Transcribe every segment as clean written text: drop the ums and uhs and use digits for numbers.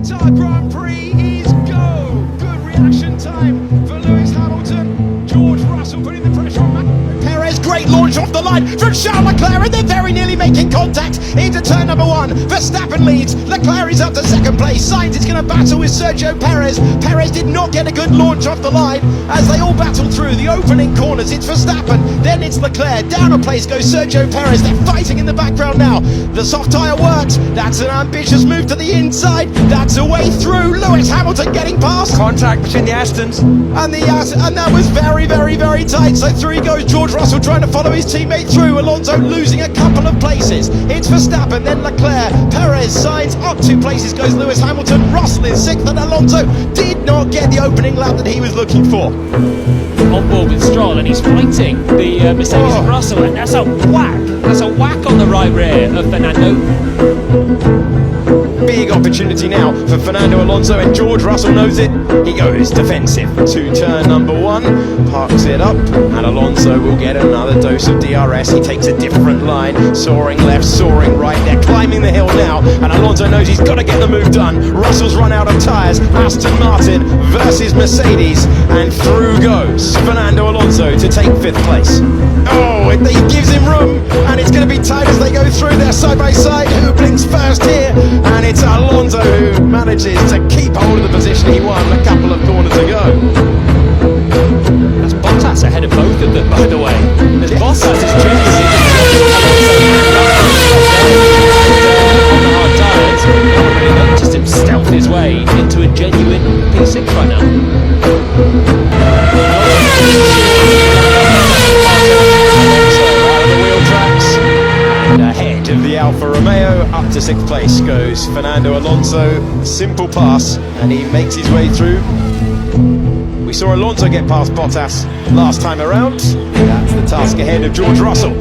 Qatar Grand Prix is go. Good reaction time for Lewis Hamilton. George Russell putting the pressure on Perez. Great launch off the line from Charles Leclerc, and they're very nearly making contact into turn number one. Verstappen leads. Leclerc is up to second place. Sainz is going to battle with Sergio Perez. Perez did not get a good launch off the line as they all battle through the opening corners. It's Verstappen, then it's Leclerc. Down a place goes Sergio Perez. They're fighting in the background now. The soft tyre works. That's an ambitious move to the inside. That's a way through. Lewis Hamilton getting past. Contact between the Astons. And that was very, very, very tight. So through he goes. George Russell trying to follow his teammate through. Alonso losing a couple of places. It's Verstappen, then Leclerc, Perez, Sainz. Up 2 places goes Lewis Hamilton. Russell in 6th, and Alonso did not get the opening lap that he was looking for. On board with Stroll, and he's fighting the Mercedes of Russell, and that's a whack. That's a whack on the right rear of Fernando. Big opportunity now for Fernando Alonso, and George Russell knows it. He goes defensive to turn number 1, parks it up, and Alonso will get another dose of DRS. He takes a different line, soaring left, soaring right. They're climbing the hill now, and Alonso knows he's got to get the move done. Russell's run out of tyres. Aston Martin versus Mercedes, and through goes Fernando Alonso to take 5th place. Oh, he gives him room, and it's going to be tight as they go through there side by side. Who blinks first here? And it's Alonso who manages to keep hold of the position he won a couple of corners ago. That's Bottas ahead of both of them, by the way. As Bottas is genuinely on the hard tyres, just him stealth his way into a genuine P6 right now. Ahead of the Alfa Romeo, up to 6th place goes Fernando Alonso. Simple pass, and he makes his way through. We saw Alonso get past Bottas last time around. That's the task ahead of George Russell.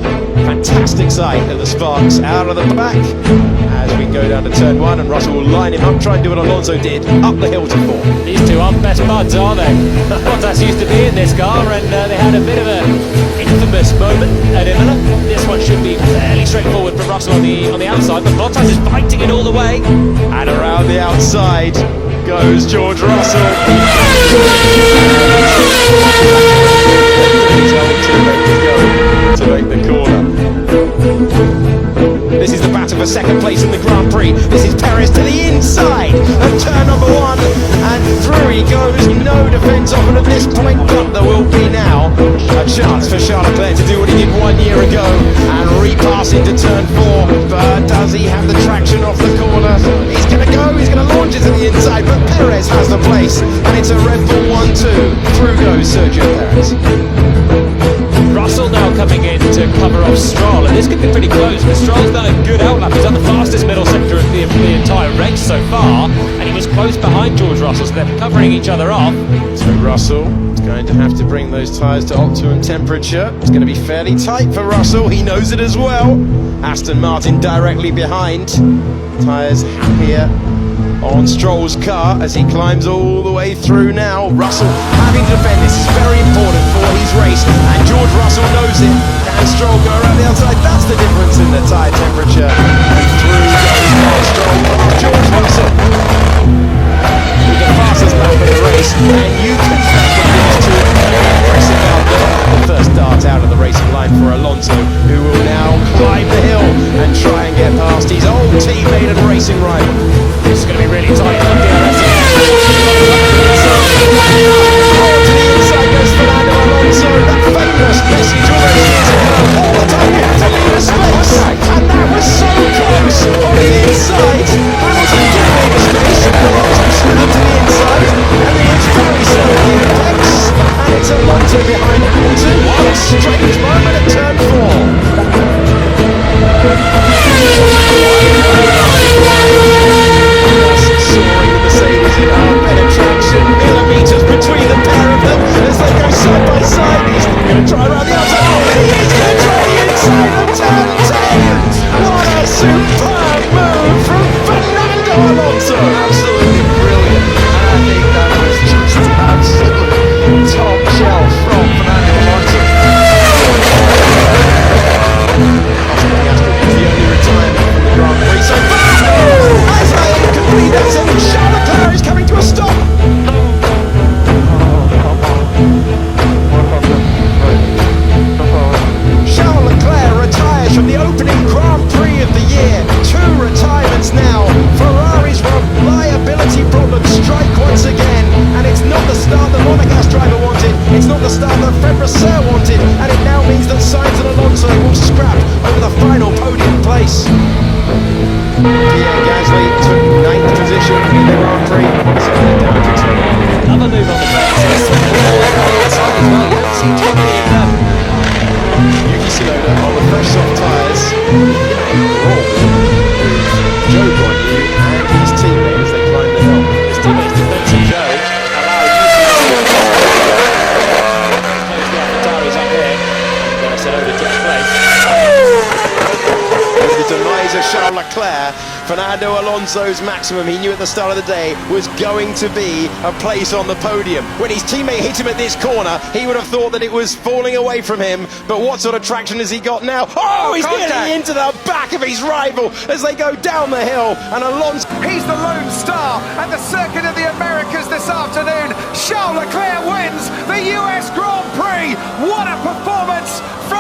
Fantastic sight of the sparks out of the back as we go down to turn 1, and Russell will line him up, try and do what Alonso did, up the hill to 4. These two aren't best buds, are they? Bottas used to be in this car, and they had a bit of an infamous moment at Imola. This one should be fairly straightforward for Russell on the outside, but Bottas is fighting it all the way. And around the outside goes George Russell. His old teammate to go to make the corner. This is the battle for 2nd place in the Grand Prix. This is Perez to the inside of turn number 1, and through he goes. No defence offered at this point, but there will be now a chance for Charles Leclerc to do what he did 1 year ago and repass into turn 4. But does he have the traction off the corner? He's going to go, he's going to launch it to the inside, but Perez has the place, and it's a Red Bull 1-2. Through goes Sergio Perez. Russell now coming in to cover off Stroll, and this could be pretty close, but Stroll's done a good outlap. He's done the fastest middle sector of the entire race so far, and he was close behind George Russell, so they're covering each other off. So Russell is going to have to bring those tyres to optimum temperature. It's going to be fairly tight for Russell, he knows it as well. Aston Martin directly behind. Tyres happier on Stroll's car as he climbs all the way through now. Russell having to defend. This is very important for his race, and George Russell knows it. Can Stroll go around the outside? That's the difference in the tyre temperature. And through goes Stroll. George Russell with the fastest lap of the race, and you can bet that these two are impressive out there. The first dart out of the racing line for Alonso, who will now climb the hill and try and get past his old teammate and racing rival. This is going to be really tight on DRS. To the inside goes Fernando Alonso. That famous message already is all the time you have to leave a space, and that was so close on the inside. Hamilton did leave a space, Alonso slipped to the inside, and he was very slowly in place, and it's Alonso behind Hamilton. What a strange moment at turn 4. Soaring the Mercedes in our better traction, millimetres between the pair of them as they go side by side. He's going to try around the outside. Oh, he is going to try the inside of turn 10. What a superb move from Pierre Gasly took 9th position in the Grand Prix, so they're down to 2. Another move on the brakes. He's swept the ball on the inside as well. You don't seem to be Yuki Tsunoda on the fresh soft tyres. Joe Guanyu and his teammate as they climb the hill. his teammates defensive Joe allowed Yuki to close the Alpha up here. Then I said over to place. With the demise of Charles Leclerc, Fernando Alonso's maximum, he knew at the start of the day, was going to be a place on the podium. When his teammate hit him at this corner, he would have thought that it was falling away from him, but what sort of traction has he got now? Oh, he's getting into the back of his rival as they go down the hill, and Alonso... He's the lone star at the Circuit of the Americas this afternoon. Charles Leclerc wins the US Grand Prix. What a performance from